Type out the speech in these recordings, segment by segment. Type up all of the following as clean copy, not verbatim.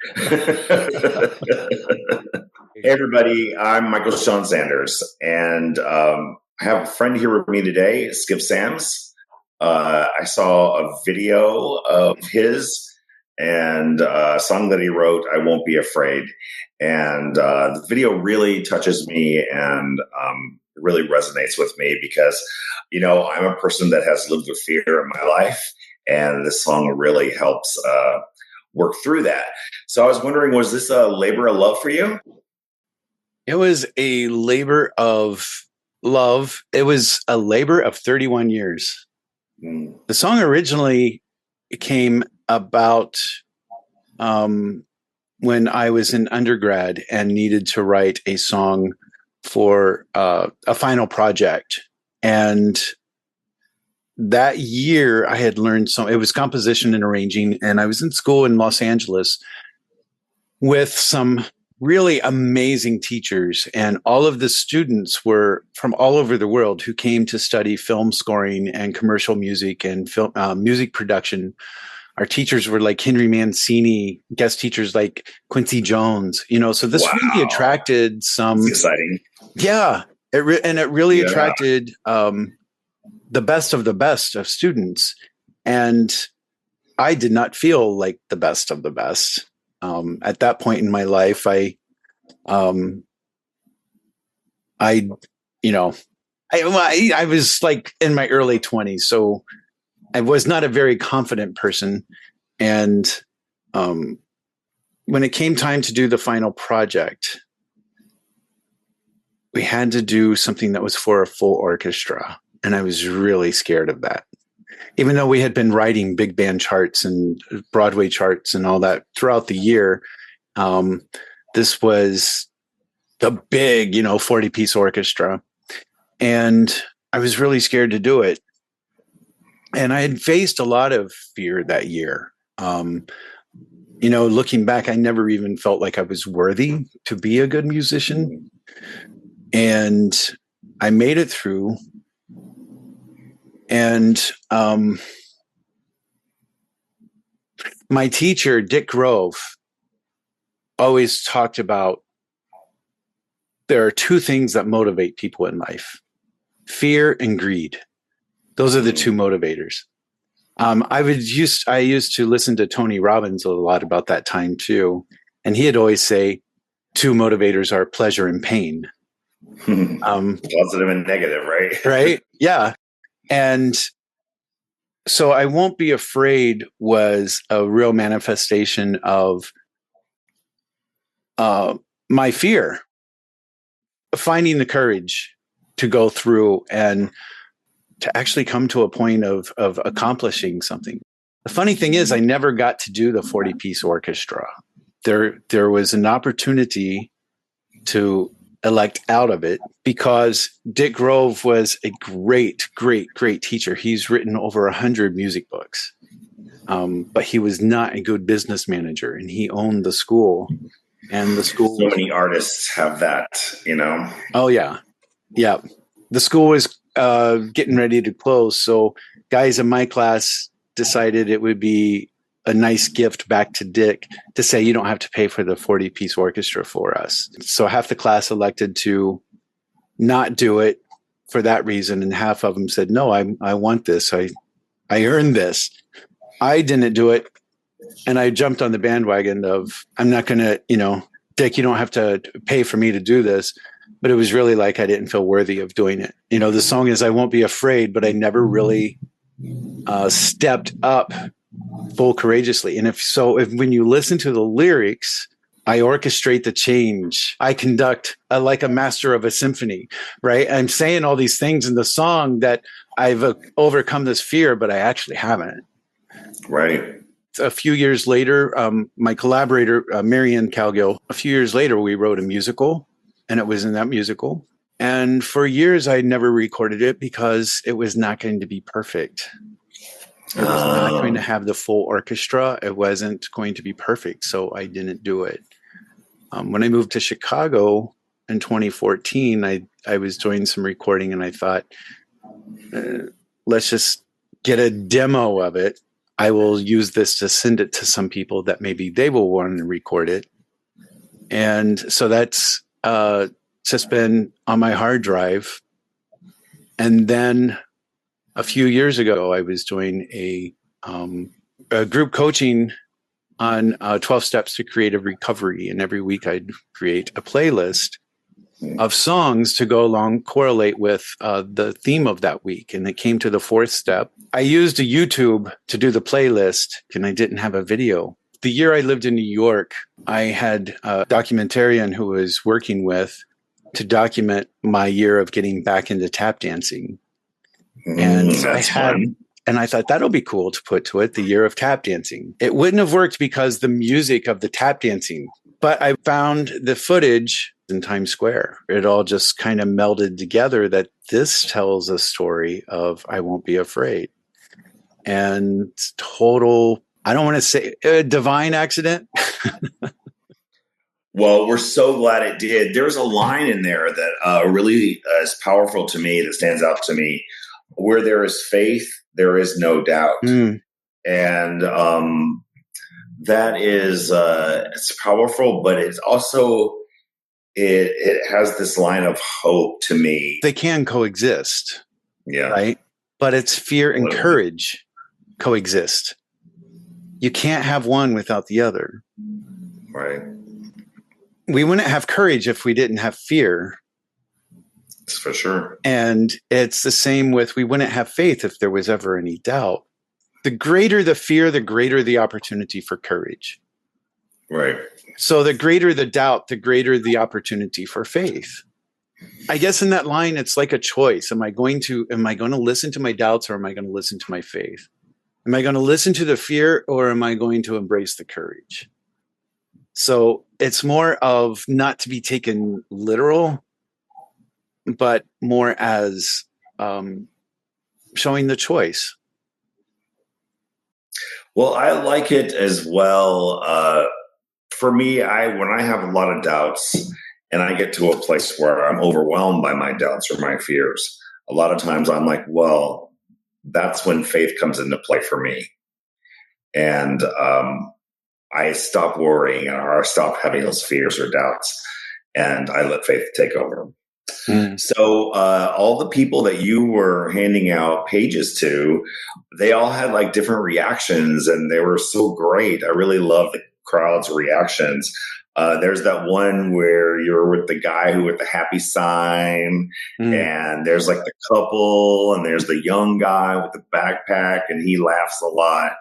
Hey, everybody, I'm Michael Shawn Sanders, and I have a friend here with me today, Skip Sams. I saw a video of his and a song that he wrote, I Won't Be Afraid. And the video really touches me and really resonates with me because, I'm a person that has lived with fear in my life, and this song really helps work through that. So I was wondering, was this a labor of love for you? It was a labor of love. It was a labor of 31 years. Mm. The song originally came about when I was in undergrad and needed to write a song for a final project. And that year I had learned it was composition and arranging. And I was in school in Los Angeles with some really amazing teachers, and all of the students were from all over the world who came to study film scoring and commercial music and film music production. Our teachers were like Henry Mancini, guest teachers like Quincy Jones, so this really Wow. attracted That's some, exciting. yeah, and it really Yeah. attracted the best of students. And I did not feel like the best of the best. At that point in my life, I was like in my early 20s, so I was not a very confident person. And when it came time to do the final project, we had to do something that was for a full orchestra, and I was really scared of that. Even though we had been writing big band charts and Broadway charts and all that throughout the year, this was the big, 40-piece orchestra. And I was really scared to do it. And I had faced a lot of fear that year. Looking back, I never even felt like I was worthy to be a good musician. And I made it through. And my teacher, Dick Grove, always talked about there are two things that motivate people in life: fear and greed. Those are the two motivators. I used to listen to Tony Robbins a lot about that time too. And he'd always say two motivators are pleasure and pain. Positive and negative, right? Right. Yeah. And so I Won't Be Afraid was a real manifestation of my fear, finding the courage to go through and to actually come to a point of accomplishing something. The funny thing is, I never got to do the 40-piece orchestra. There was an opportunity to elect out of it because Dick Grove was a great, great, great teacher. He's written over 100 music books, but he was not a good business manager, and he owned the school. And the school, so many artists have that, Oh yeah, yeah. The school was getting ready to close, so guys in my class decided it would be a nice gift back to Dick to say, you don't have to pay for the 40-piece orchestra for us. So half the class elected to not do it for that reason, and half of them said, no, I want this. I earned this. I didn't do it. And I jumped on the bandwagon of, I'm not going to, Dick, you don't have to pay for me to do this. But it was really like I didn't feel worthy of doing it. The song is I Won't Be Afraid, but I never really stepped up full courageously. And if when you listen to the lyrics, I orchestrate the change. I conduct like a master of a symphony, right? I'm saying all these things in the song that I've overcome this fear, but I actually haven't. Right. A few years later, my collaborator, Marianne Calgill, a few years later, we wrote a musical, and it was in that musical. And for years, I never recorded it because it was not going to be perfect. It was not going to have the full orchestra. It wasn't going to be perfect, so I didn't do it. When I moved to Chicago in 2014, I was doing some recording, and I thought, let's just get a demo of it. I will use this to send it to some people that maybe they will want to record it. And so that's just been on my hard drive. And then a few years ago, I was doing a group coaching on 12 steps to creative recovery. And every week I'd create a playlist of songs to go along, correlate with the theme of that week. And it came to the fourth step. I used a YouTube to do the playlist, and I didn't have a video. The year I lived in New York, I had a documentarian who was working with to document my year of getting back into tap dancing. And I thought that'll be cool to put to it, the year of tap dancing. It wouldn't have worked because the music of the tap dancing, but I found the footage in Times Square. It all just kind of melded together that this tells a story of I Won't Be Afraid. And total, I don't want to say a divine accident. Well, we're so glad it did. There's a line in there that really is powerful to me, that stands out to me. Where there is faith, there is no doubt. And that is, it's powerful, but it's also, it has this line of hope to me. They can coexist. Yeah. Right. But it's fear and courage coexist. You can't have one without the other. Right. We wouldn't have courage if we didn't have fear. That's for sure. And it's the same with, we wouldn't have faith if there was ever any doubt. The greater the fear, the greater the opportunity for courage. Right. So the greater the doubt, the greater the opportunity for faith. I guess in that line, it's like a choice. Am I going to listen to my doubts, or am I going to listen to my faith? Am I going to listen to the fear, or am I going to embrace the courage? So it's more of not to be taken literal, but more as showing the choice. Well, I like it as well. For me, when I have a lot of doubts and I get to a place where I'm overwhelmed by my doubts or my fears, a lot of times I'm like, well, that's when faith comes into play for me. And I stop worrying, or I stop having those fears or doubts, and I let faith take over. So all the people that you were handing out pages to, they all had like different reactions, and they were so great. I really love the crowd's reactions. There's that one where you're with the guy who with the happy sign, and there's like the couple, and there's the young guy with the backpack, and he laughs a lot.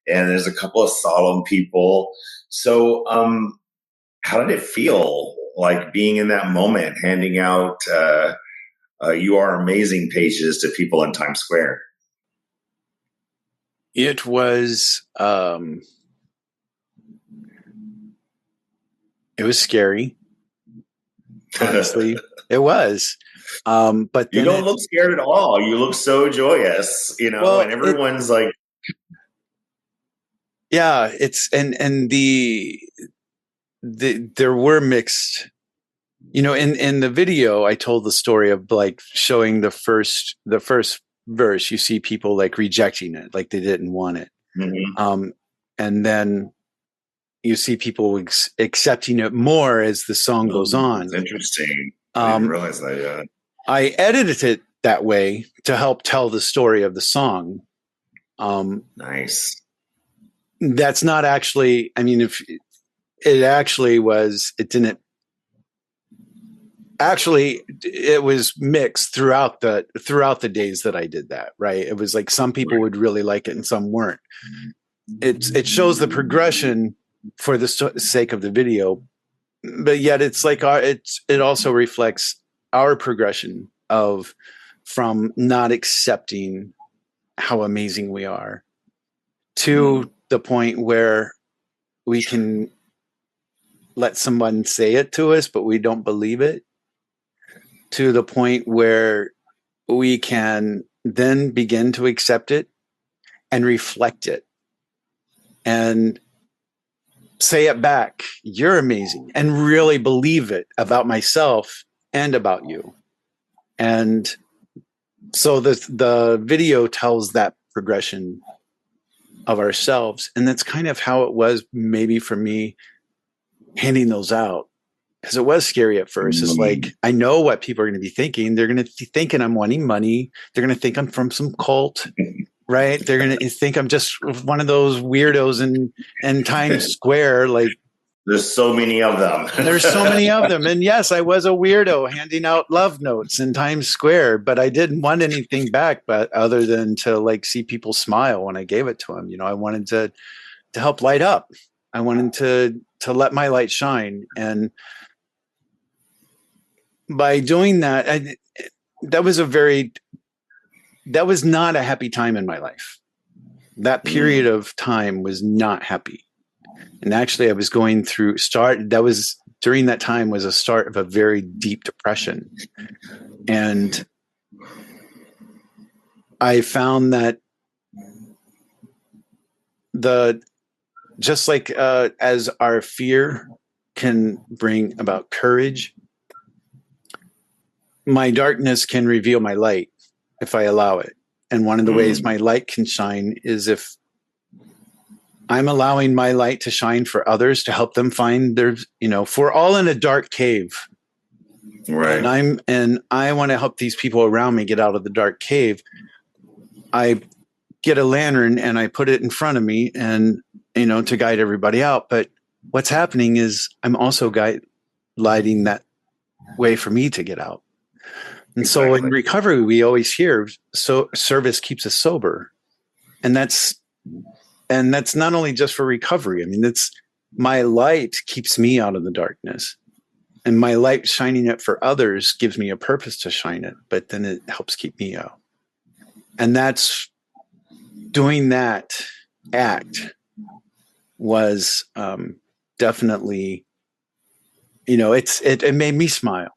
And there's a couple of solemn people. So how did it feel like being in that moment, handing out You Are Amazing pages to people in Times Square? It was scary. Honestly, it was. But you don't look scared at all. You look so joyous, and everyone's like, yeah, it's and there were mixed, in the video I told the story of like showing the first verse. You see people like rejecting it, like they didn't want it. And then you see people accepting it more as the song goes on. That's interesting. I didn't realize that yet. I edited it that way to help tell the story of the song. Nice. That's not actually, if it actually was, it didn't actually, it was mixed throughout the days that I did that. Right. It was like some people would really like it and some weren't. It shows the progression for the sake of the video, but yet it's like it also reflects our progression from not accepting how amazing we are to the point where we can let someone say it to us, but we don't believe it, to the point where we can then begin to accept it and reflect it and say it back. You're amazing, and really believe it about myself and about you. And so the video tells that progression of ourselves. And that's kind of how it was maybe for me handing those out. Because it was scary at first. It's like, I know what people are going to be thinking. They're going to be thinking I'm wanting money. They're going to think I'm from some cult, right? They're going to think I'm just one of those weirdos in Times Square. Like, there's so many of them. There's so many of them. And yes, I was a weirdo handing out love notes in Times Square, but I didn't want anything back, but other than to like see people smile when I gave it to them. You know, I wanted to help light up. I wanted to let my light shine. And by doing that, that was not a happy time in my life. That period of time was not happy. And actually I was going through during that time was a start of a very deep depression. And I found that just like as our fear can bring about courage, my darkness can reveal my light if I allow it. And one of the ways my light can shine is if I'm allowing my light to shine for others to help them find their, if we're all in a dark cave. Right. And I want to help these people around me get out of the dark cave. I get a lantern and I put it in front of me and, to guide everybody out. But what's happening is I'm also lighting that way for me to get out. And so in recovery, we always hear, so service keeps us sober. And that's not only just for recovery. I mean, that's my light keeps me out of the darkness, and my light shining it for others gives me a purpose to shine it, but then it helps keep me out. And that's doing that act was definitely, it made me smile.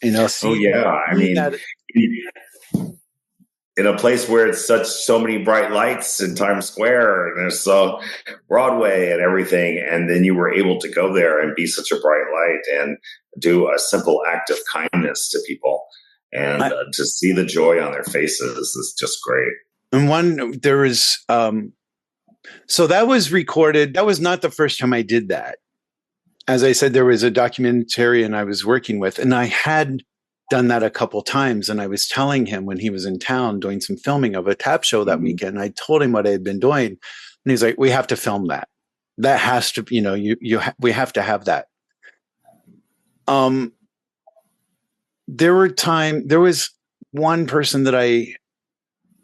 Oh yeah. I mean, in a place where it's so many bright lights in Times Square and there's Broadway and everything, and then you were able to go there and be such a bright light and do a simple act of kindness to people, and to see the joy on their faces is just great. And there was, so that was recorded. That was not the first time I did that. As I said, there was a documentarian I was working with, and I had done that a couple times. And I was telling him when he was in town doing some filming of a tap show that weekend, I told him what I had been doing. And he's like, we have to film that. That has to, we have to have that. There was one person that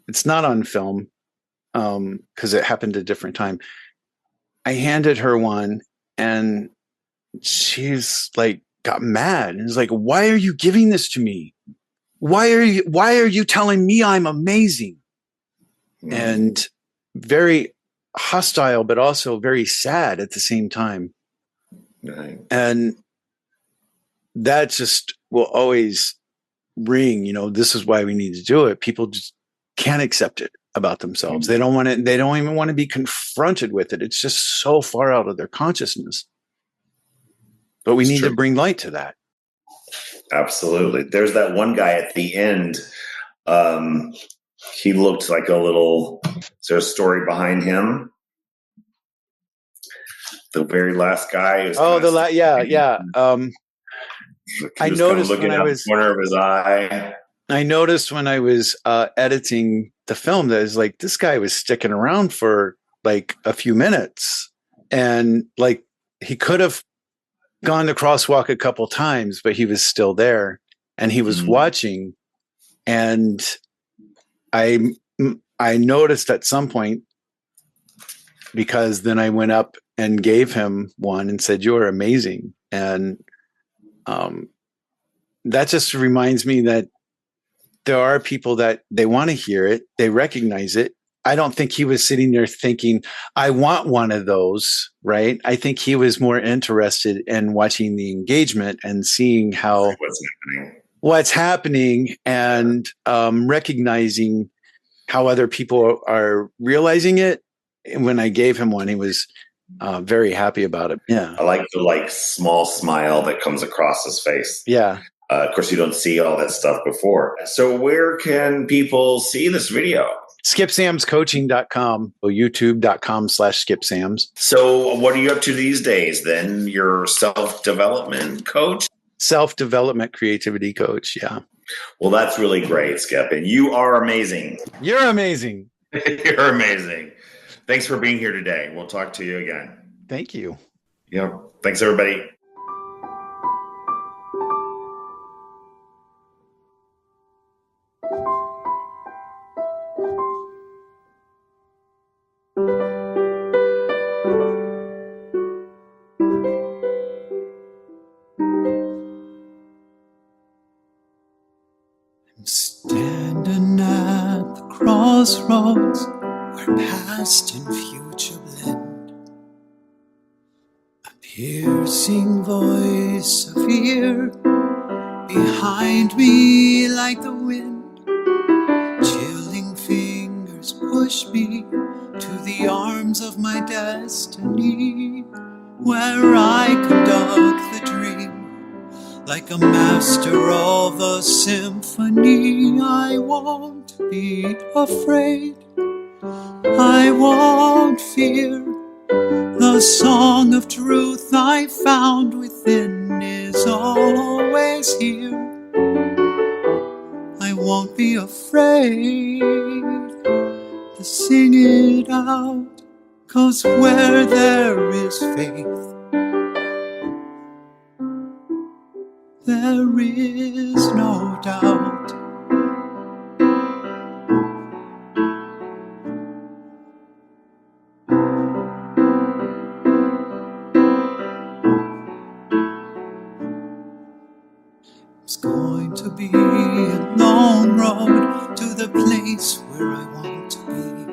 it's not on film, because it happened at a different time. I handed her one and she's like, got mad and was like, why are you giving this to me? Why are you telling me I'm amazing? And very hostile, but also very sad at the same time. Right. And that just will always ring, this is why we need to do it. People just can't accept it about themselves. They don't want it. They don't even want to be confronted with it. It's just so far out of their consciousness. But we need to bring light to that. Absolutely. There's that one guy at the end. He looked like is there a story behind him? The very last guy. Yeah. I noticed when I was corner of his eye. I noticed when I was editing the film that is like, this guy was sticking around for like a few minutes, and like he could have gone the crosswalk a couple times, but he was still there and he was watching. And I noticed at some point, because then I went up and gave him one and said, "You're amazing." And that just reminds me that there are people that they want to hear it. They recognize it. I don't think he was sitting there thinking, I want one of those, right? I think he was more interested in watching the engagement and seeing what's happening and recognizing how other people are realizing it. And when I gave him one, he was very happy about it. Yeah. I like the small smile that comes across his face. Yeah. Of course, you don't see all that stuff before. So where can people see this video? skipsamscoaching.com or youtube.com/skipsams. So what are you up to these days then? Your self-development coach? Self-development creativity coach. Yeah. Well, that's really great, Skip. And you are amazing. You're amazing. You're amazing. Thanks for being here today. We'll talk to you again. Thank you. Yeah. Thanks, everybody. I'm standing at the crossroads where past and future blend. A piercing voice of fear behind me like the wind. Chilling fingers push me to the arms of my destiny, where I conduct the dream like a master of a symphony. I won't be afraid, I won't fear. The song of truth I found within is always here. I won't be afraid to sing it out, 'cause where there is faith, there is no doubt. It's going to be a long road to the place where I want to be.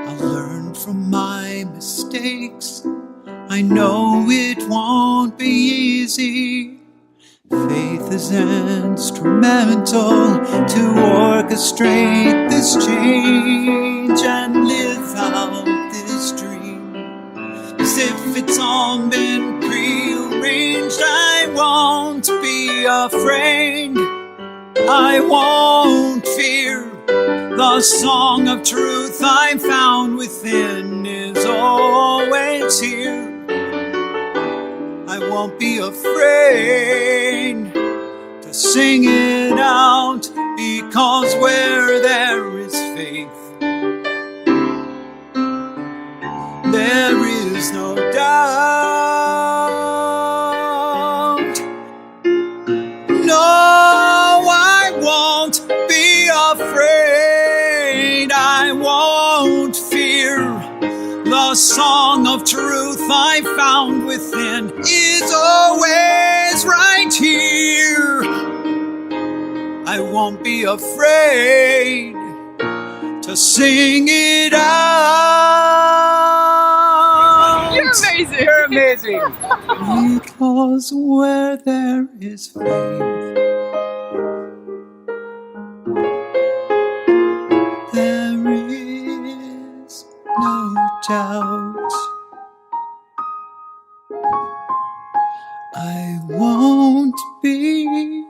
I'll learn from my mistakes. I know it won't be easy. Faith is instrumental to orchestrate this change and live out this dream. As if it's all been prearranged, I won't be afraid, I won't fear. The song of truth I found within is always here. I won't be afraid to sing it out, because where there is faith, there is no doubt. No, I won't be afraid, I won't fear. The song of truth I found within is always right here. I won't be afraid to sing it out. You're amazing. You're amazing. Because where there is faith, there is no doubt. I won't be